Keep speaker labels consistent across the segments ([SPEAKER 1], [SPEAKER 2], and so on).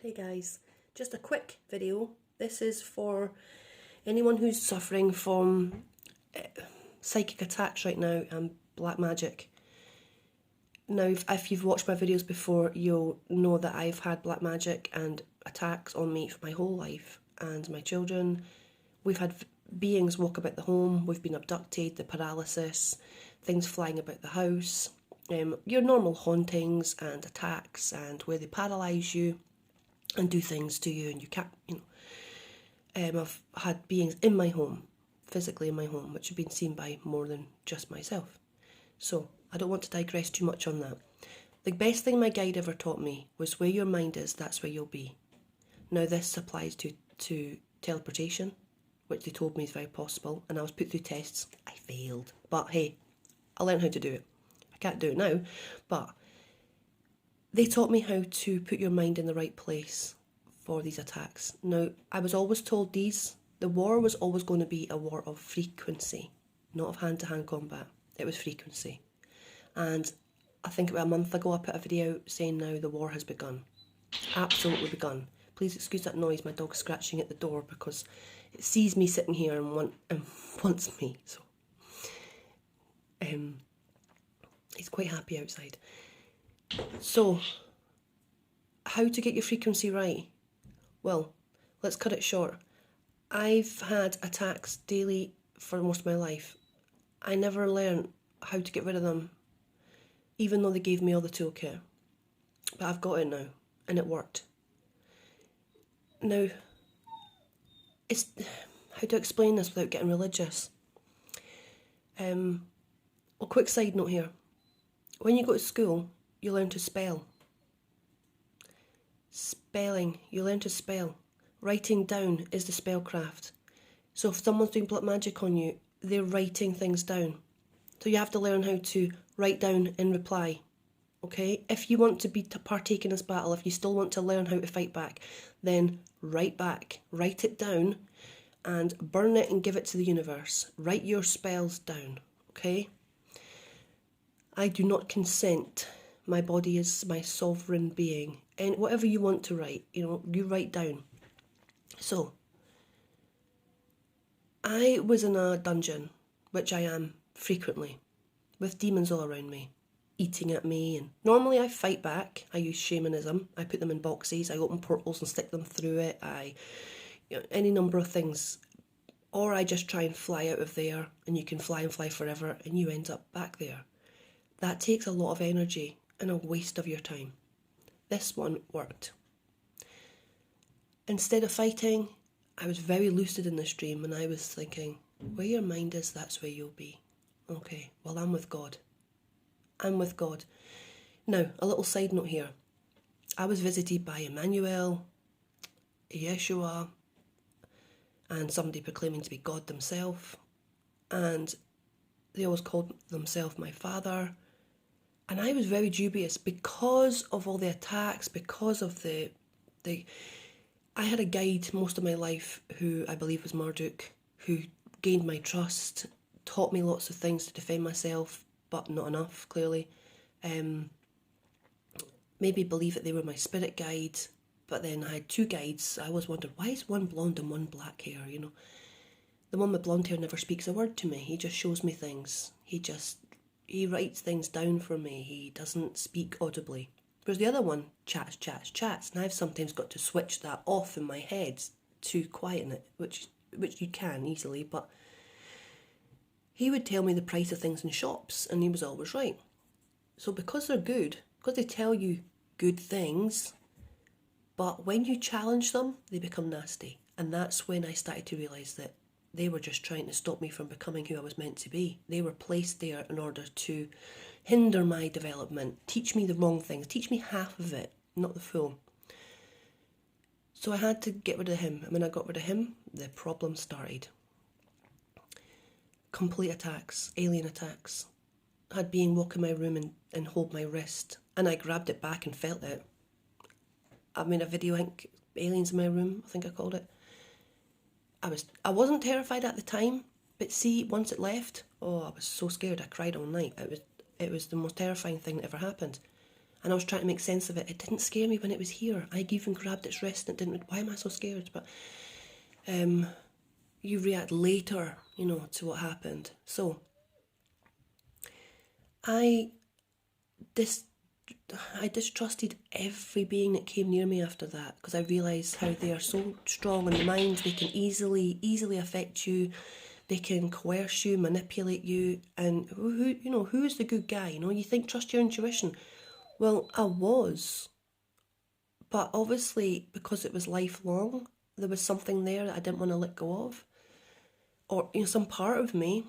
[SPEAKER 1] Hey guys, just a quick video. This is for anyone who's suffering from psychic attacks right now and black magic. Now, if you've watched my videos before, you'll know that I've had black magic and attacks on me for my whole life, and my children. We've had beings walk about the home, we've been abducted, the paralysis, things flying about the house, your normal hauntings and attacks, and where they paralyse you and do things to you and you can't, I've had beings in my home, physically in my home, which have been seen by more than just myself. So I don't want to digress too much on that. The best thing my guide ever taught me was where your mind is, that's where you'll be. Now this applies to teleportation, which they told me is very possible, and I was put through tests. I failed, but hey, I learned how to do it. I can't do it now, but they taught me how to put your mind in the right place for these attacks. Now, I was always told the war was always going to be a war of frequency, not of hand-to-hand combat. It was frequency. And I think about a month ago I put a video saying now the war has begun. Absolutely begun. Please excuse that noise, my dog's scratching at the door because it sees me sitting here and wants me. So, he's quite happy outside. So, how to get your frequency right? Well, let's cut it short. I've had attacks daily for most of my life. I never learned how to get rid of them, even though they gave me all the toolkit. But I've got it now, and it worked. Now, it's how to explain this without getting religious. A quick side note here. When you go to school, you learn to spell. Spelling, you learn to spell. Writing down is the spellcraft. So if someone's doing black magic on you, they're writing things down. So you have to learn how to write down in reply. Okay? If you want to partake in this battle, if you still want to learn how to fight back, then write back. Write it down and burn it and give it to the universe. Write your spells down. Okay? I do not consent. My body is my sovereign being. And whatever you want to write, you write down. So, I was in a dungeon, which I am frequently, with demons all around me, eating at me. And normally I fight back. I use shamanism. I put them in boxes. I open portals and stick them through it. Any number of things. Or I just try and fly out of there, and you can fly and fly forever, and you end up back there. That takes a lot of energy and a waste of your time. This one worked. Instead of fighting, I was very lucid in this dream, and I was thinking, where your mind is, that's where you'll be. Okay, well, I'm with God. I'm with God. Now, a little side note here. I was visited by Emmanuel, Yeshua, and somebody proclaiming to be God themselves, and they always called themselves my father. And I was very dubious because of all the attacks, because of the I had a guide most of my life who I believe was Marduk, who gained my trust, taught me lots of things to defend myself, but not enough, clearly. Maybe believe that they were my spirit guide, but then I had two guides. I always wondered, why is one blonde and one black hair, The one with blonde hair never speaks a word to me. He just shows me things. He writes things down for me. He doesn't speak audibly. Whereas the other one chats. And I've sometimes got to switch that off in my head to quieten it, which you can easily, but he would tell me the price of things in shops, and he was always right. So because they're good, because they tell you good things, but when you challenge them, they become nasty. And that's when I started to realise that they were just trying to stop me from becoming who I was meant to be. They were placed there in order to hinder my development, teach me the wrong things, teach me half of it, not the full. So I had to get rid of him. And when I got rid of him, the problem started. Complete attacks, alien attacks. I had being walk in my room and hold my wrist, and I grabbed it back and felt it. I made a video, I think, aliens in my room, I think I called it. I wasn't terrified at the time, but see, once it left, I was so scared. I cried all night. It was the most terrifying thing that ever happened. And I was trying to make sense of it. It didn't scare me when it was here. I even grabbed its wrist and it didn't. Why am I so scared? But you react later, you know, to what happened. So I distrusted every being that came near me after that, because I realised how they are so strong in the mind. They can easily affect you. They can coerce you, manipulate you, and who is the good guy? You know, you think trust your intuition. Well, I was, but obviously because it was lifelong, there was something there that I didn't want to let go of, or some part of me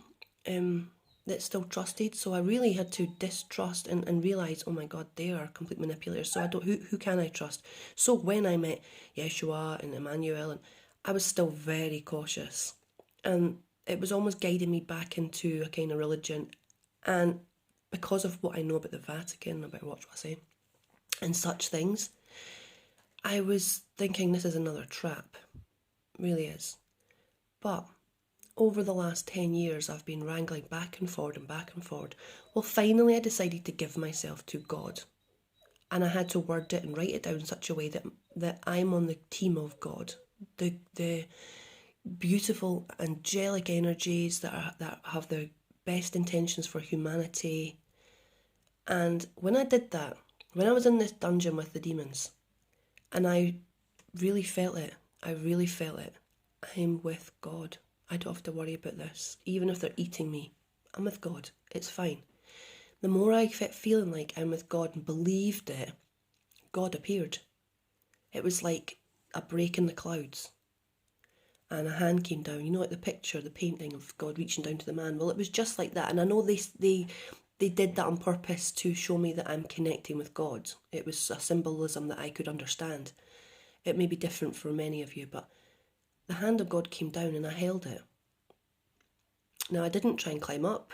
[SPEAKER 1] that still trusted. So I really had to distrust and realise, oh my God, they are complete manipulators. So I don't. Who can I trust? So when I met Yeshua and Emmanuel, and I was still very cautious, and it was almost guiding me back into a kind of religion. And because of what I know about the Vatican, about what I say, and such things, I was thinking this is another trap. It really is. But over the last 10 years, I've been wrangling back and forward and back and forward. Well, finally I decided to give myself to God. And I had to word it and write it down in such a way that I'm on the team of God. The beautiful angelic energies that have the best intentions for humanity. And when I did that, when I was in this dungeon with the demons, and I really felt it, I'm with God. I don't have to worry about this. Even if they're eating me, I'm with God. It's fine. The more I kept feeling like I'm with God and believed it, God appeared. It was like a break in the clouds. And a hand came down, like the picture, the painting of God reaching down to the man. Well, it was just like that. And I know they did that on purpose to show me that I'm connecting with God. It was a symbolism that I could understand. It may be different for many of you, but the hand of God came down and I held it. Now, I didn't try and climb up.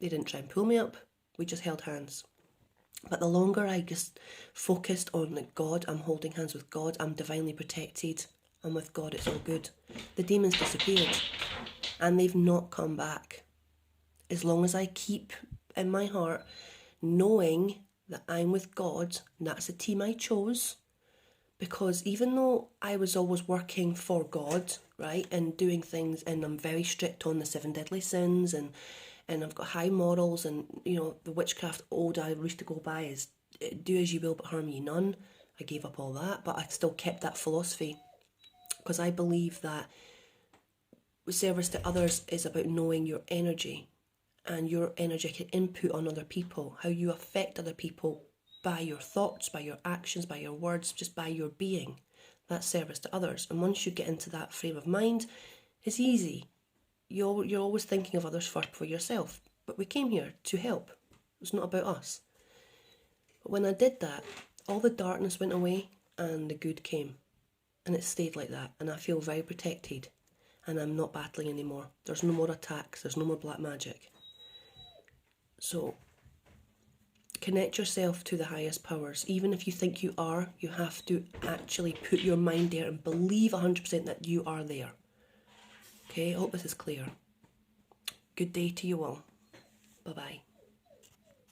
[SPEAKER 1] They didn't try and pull me up. We just held hands. But the longer I just focused on God, I'm holding hands with God, I'm divinely protected, I'm with God, it's all good. The demons disappeared and they've not come back. As long as I keep in my heart knowing that I'm with God, and that's the team I chose, because even though I was always working for God, right, and doing things, and I'm very strict on the 7 deadly sins, and I've got high morals, and the witchcraft old I used to go by is do as you will but harm ye none. I gave up all that, but I still kept that philosophy, because I believe that service to others is about knowing your energy and your energetic input on other people, how you affect other people by your thoughts, by your actions, by your words, just by your being. That's service to others. And once you get into that frame of mind, it's easy. You're always thinking of others first for yourself. But we came here to help. It's not about us. But when I did that, all the darkness went away and the good came. And it stayed like that. And I feel very protected. And I'm not battling anymore. There's no more attacks. There's no more black magic. So connect yourself to the highest powers. Even if you think you are, you have to actually put your mind there and believe 100% that you are there. Okay, I hope this is clear. Good day to you all. Bye-bye.